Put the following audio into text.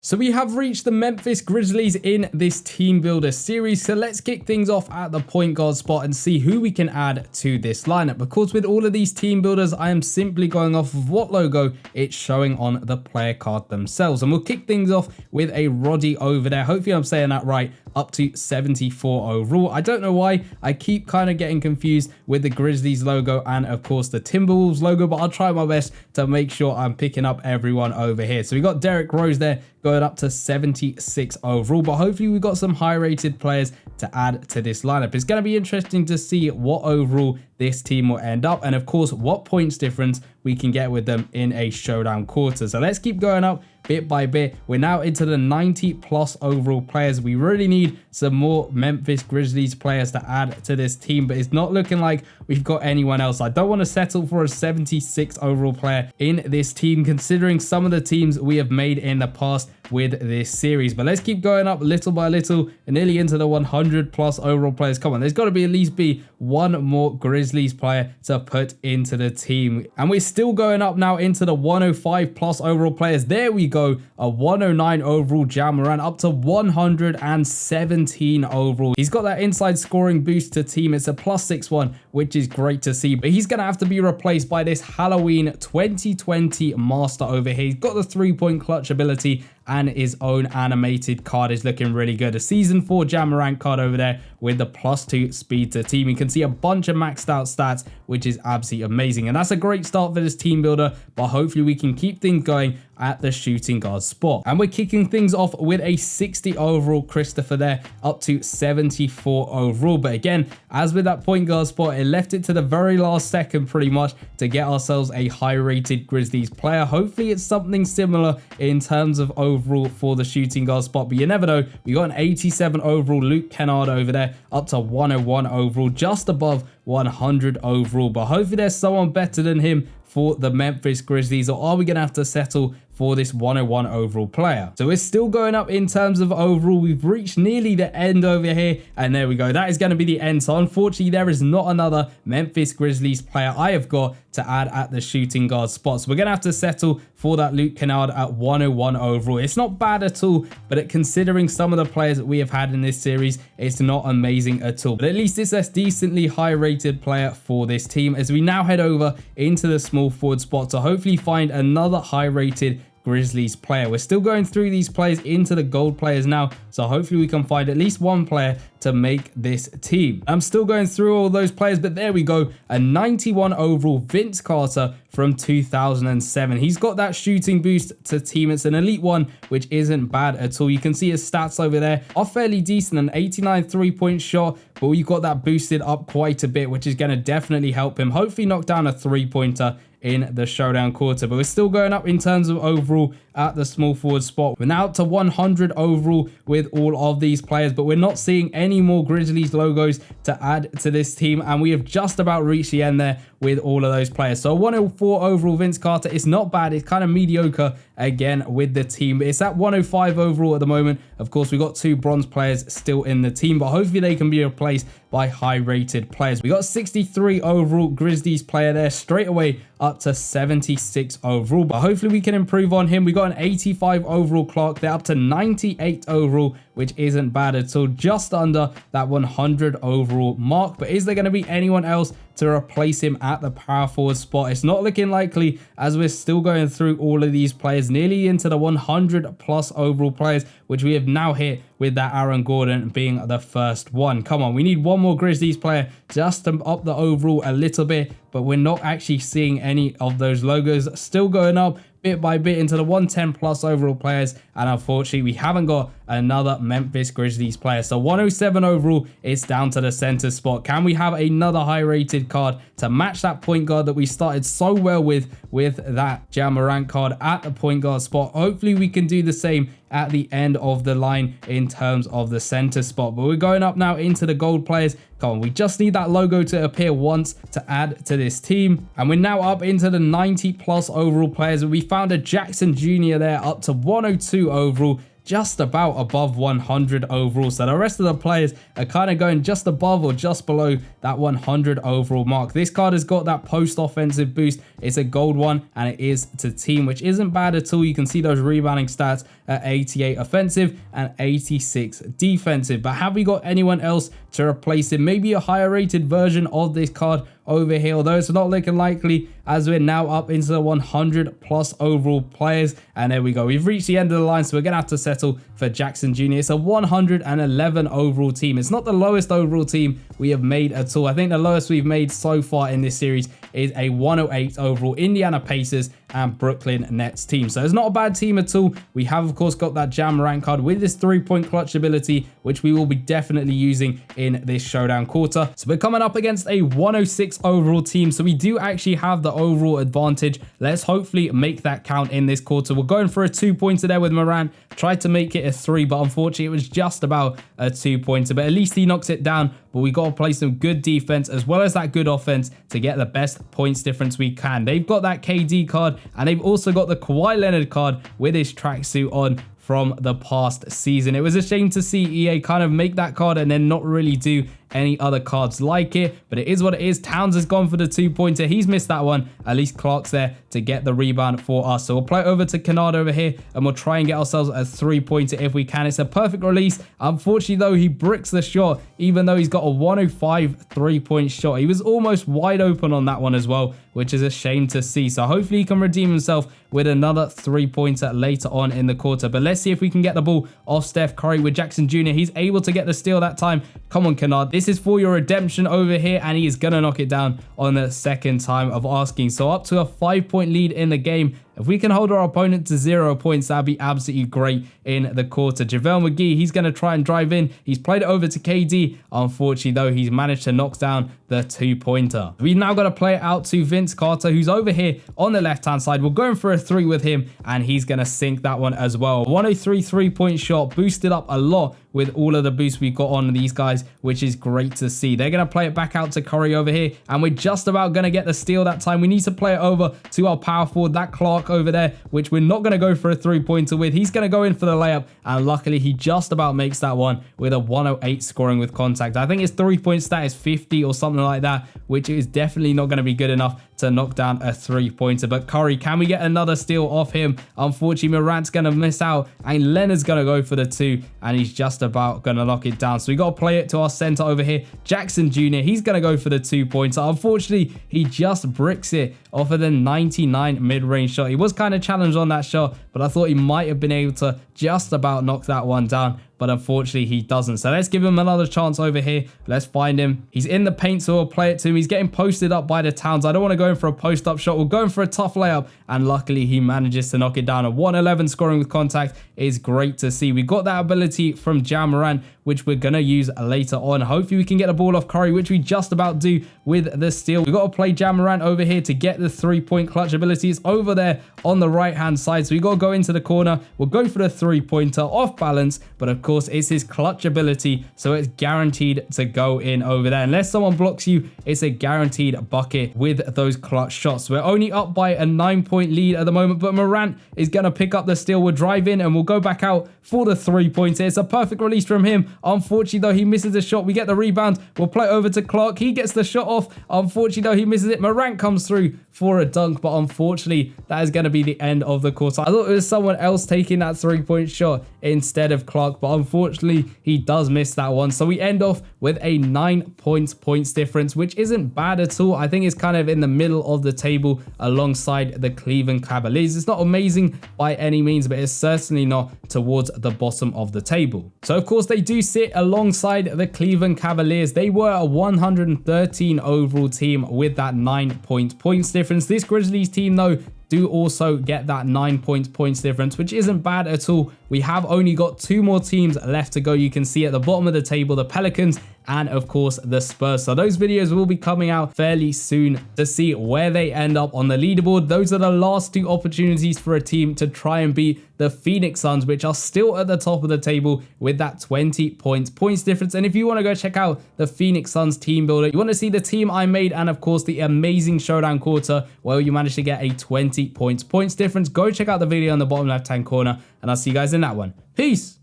So we have reached the Memphis Grizzlies in this team builder series. So let's kick things off at the point guard spot and see who we can add to this lineup. Because with all of these team builders, I am simply going off of what logo it's showing on the player card themselves. And we'll kick things off with a Roddy over there. Hopefully I'm saying that right. Up to 74 overall. I don't know why I keep kind of getting confused with the Grizzlies logo and of course the Timberwolves logo, but I'll try my best to make sure I'm picking up everyone over here. So we got Derrick Rose there going up to 76 overall, but hopefully we've got some high rated players to add to this lineup. It's going to be interesting to see what overall this team will end up and of course what points difference we can get with them in a showdown quarter. So let's keep going up bit by bit. We're now into the 90 plus overall players. We really need some more Memphis Grizzlies players to add to this team, but it's not looking like we've got anyone else. I don't want to settle for a 76 overall player in this team, considering some of the teams we have made in the past with this series. But let's keep going up little by little and nearly into the 100 plus overall players. Come on, there's got to be at least one more Grizzlies player to put into the team. And we're still going up now into the 105 plus overall players. There we go, a 109 overall Ja Morant up to 117 overall. He's got that inside scoring boost to team. It's a +6-1, which is great to see, but he's going to have to be replaced by this Halloween 2020 master over here. He's got the 3-point clutch ability and his own animated card is looking really good. A season 4 Ja Morant card over there with the +2 speed to team. You can see a bunch of maxed out stats, which is absolutely amazing. And that's a great start for this team builder, but hopefully we can keep things going at the shooting guard spot. And we're kicking things off with a 60 overall Christopher there up to 74 overall. But again, as with that point guard spot, it left it to the very last second pretty much to get ourselves a high rated Grizzlies player. Hopefully it's something similar in terms of overall for the shooting guard spot, but you never know. We got an 87 overall Luke Kennard over there up to 101 overall, just above 100 overall. But hopefully there's someone better than him for the Memphis Grizzlies, or are we going to have to settle for this 101 overall player? So we're still going up in terms of overall. We've reached nearly the end over here, and there we go. That is going to be the end. So unfortunately, there is not another Memphis Grizzlies player I have got to add at the shooting guard spot. So we're going to have to settle for that Luke Kennard at 101 overall. It's not bad at all, but considering some of the players that we have had in this series, it's not amazing at all. But at least it's a decently high rated player for this team as we now head over into the small forward spot to hopefully find another high rated Grizzlies player. We're still going through these players into the gold players now, so hopefully we can find at least one player to make this team. I'm still going through all those players, but there we go, a 91 overall Vince Carter from 2007. He's got that shooting boost to team. It's an elite one, which isn't bad at all. You can see his stats over there are fairly decent, an 89 3-point shot, but we've got that boosted up quite a bit, which is going to definitely help him hopefully knock down a 3-pointer in the showdown quarter. But we're still going up in terms of overall at the small forward spot. We're now up to 100 overall with all of these players, but we're not seeing any more Grizzlies logos to add to this team, and we have just about reached the end there with all of those players. So 104 overall Vince Carter is not bad. It's kind of mediocre again with the team. It's at 105 overall at the moment. Of course, we got 2 bronze players still in the team, but hopefully they can be replaced by high rated players. We got 63 overall Grizzlies player there straight away up to 76 overall, but hopefully we can improve on him. We got an 85 overall Clark there up to 98 overall, which isn't bad at all, just under that 100 overall mark. But is there going to be anyone else to replace him at the power forward spot? It's not looking likely as we're still going through all of these players nearly into the 100 plus overall players, which we have now hit with that Aaron Gordon being the first one. Come on, we need one more Grizzlies player just to up the overall a little bit, but we're not actually seeing any of those logos. Still going up bit by bit into the 110 plus overall players, and unfortunately we haven't got another Memphis Grizzlies player. So 107 overall, it's down to the center spot. Can we have another high rated card to match that point guard that we started so well with that Ja Morant card at the point guard spot? Hopefully we can do the same at the end of the line in terms of the center spot. But we're going up now into the gold players. Come on, we just need that logo to appear once to add to this team. And we're now up into the 90 plus overall players. We found a Jackson Jr. there up to 102 overall. just about above 100 overall. So the rest of the players are kind of going just above or just below that 100 overall mark. This card has got that post offensive boost. It's a gold one and it is to team, which isn't bad at all. You can see those rebounding stats at 88 offensive and 86 defensive. But have we got anyone else to replace him? Maybe a higher rated version of this card over here, although it's not looking likely as we're now up into the 100 plus overall players. And there we go, we've reached the end of the line, so we're gonna have to settle for Jackson Jr. It's a 111 overall team. It's not the lowest overall team we have made at all. I think the lowest we've made so far in this series is a 108 overall Indiana Pacers and Brooklyn Nets team. So it's not a bad team at all. We have of course got that Ja Morant card with this 3-point clutch ability, which we will be definitely using in this showdown quarter. So we're coming up against a 106 overall team, so we do actually have the overall advantage. Let's hopefully make that count in this quarter. We're going for a 2-pointer there with Morant. Tried to make it a 3, but unfortunately it was just about a 2-pointer, but at least he knocks it down. But we got to play some good defense as well as that good offense to get the best points difference we can. They've got that KD card and they've also got the Kawhi Leonard card with his tracksuit on from the past season. It was a shame to see EA kind of make that card and then not really do any other cards like it, but it is what it is. Towns has gone for the 2-pointer. He's missed that one. At least Clark's there to get the rebound for us. So we'll play it over to Kennard over here and we'll try and get ourselves a 3-pointer if we can. It's a perfect release. Unfortunately though, he bricks the shot, even though he's got a 105 3-point shot. He was almost wide open on that one as well, which is a shame to see. So hopefully he can redeem himself with another 3-pointer later on in the quarter. But let's see if we can get the ball off Steph Curry with Jackson Jr. He's able to get the steal that time. Come on, Kennard. This is for your redemption over here, and he is going to knock it down on the second time of asking. So up to a 5-point lead in the game. If we can hold our opponent to 0 points, that'd be absolutely great in the quarter. JaVale McGee, he's going to try and drive in. He's played it over to KD. Unfortunately, though, he's managed to knock down the 2-pointer. We've now got to play it out to Vince Carter, who's over here on the left-hand side. We're going for a 3 with him, and he's going to sink that one as well. 103 3-point shot, boosted up a lot with all of the boosts we got on these guys, which is great to see. They're going to play it back out to Curry over here, and we're just about going to get the steal that time. We need to play it over to our power forward, that Clark over there, which we're not going to go for a 3-pointer with. He's going to go in for the layup, and luckily he just about makes that one with a 108 scoring with contact. I think his 3-point stat is 50 or something like that, which is definitely not going to be good enough to knock down a 3-pointer. But Curry, can we get another steal off him? Unfortunately, Morant's going to miss out, and Leonard's going to go for the 2, and he's just about going to knock it down. So we got to play it to our center over here, Jackson Jr. He's going to go for the 2-pointer. Unfortunately, he just bricks it off of the 99 mid-range shot. He was kind of challenged on that shot, but I thought he might have been able to just about knock that one down, but unfortunately he doesn't. So let's give him another chance over here. Let's find him. He's in the paint, so we'll play it to him. He's getting posted up by the Towns. I don't want to go in for a post-up shot. We're going for a tough layup, and luckily he manages to knock it down. A 111 scoring with contact is great to see. We got that ability from Ja Morant, which we're going to use later on. Hopefully we can get the ball off Curry, which we just about do with the steal. We've got to play Ja Morant over here to get the 3-point clutch ability. It's over there on the right-hand side, so we got to go into the corner. We'll go for the 3-pointer off balance, but of course it's his clutch ability, so it's guaranteed to go in over there. Unless someone blocks you, it's a guaranteed bucket with those clutch shots. We're only up by a 9-point lead at the moment, but Morant is going to pick up the steal. We'll drive in and we'll go back out for the 3-pointer. It's a perfect release from him. Unfortunately, though, he misses the shot. We get the rebound. We'll play it over to Clark. He gets the shot off. Unfortunately, though, he misses it. Morant comes through for a dunk, but unfortunately, that is going to be the end of the quarter. I thought it was someone else taking that 3-point shot instead of Clark, but unfortunately, he does miss that one. So we end off with a 9 points difference, which isn't bad at all. I think it's kind of in the middle of the table alongside the Cleveland Cavaliers. It's not amazing by any means, but it's certainly not towards the bottom of the table. So of course, they do sit alongside the Cleveland Cavaliers. They were a 113 overall team with that 9 points difference. This Grizzlies team, though, do also get that 9 points difference, which isn't bad at all. We have only got 2 more teams left to go. You can see at the bottom of the table, the Pelicans and of course the Spurs. So those videos will be coming out fairly soon to see where they end up on the leaderboard. Those are the last 2 opportunities for a team to try and beat the Phoenix Suns, which are still at the top of the table with that 20 points difference. And if you want to go check out the Phoenix Suns team builder, you want to see the team I made and of course the amazing showdown quarter where you managed to get a 20 points difference, go check out the video on the bottom left hand corner. and I'll see you guys in that one. Peace.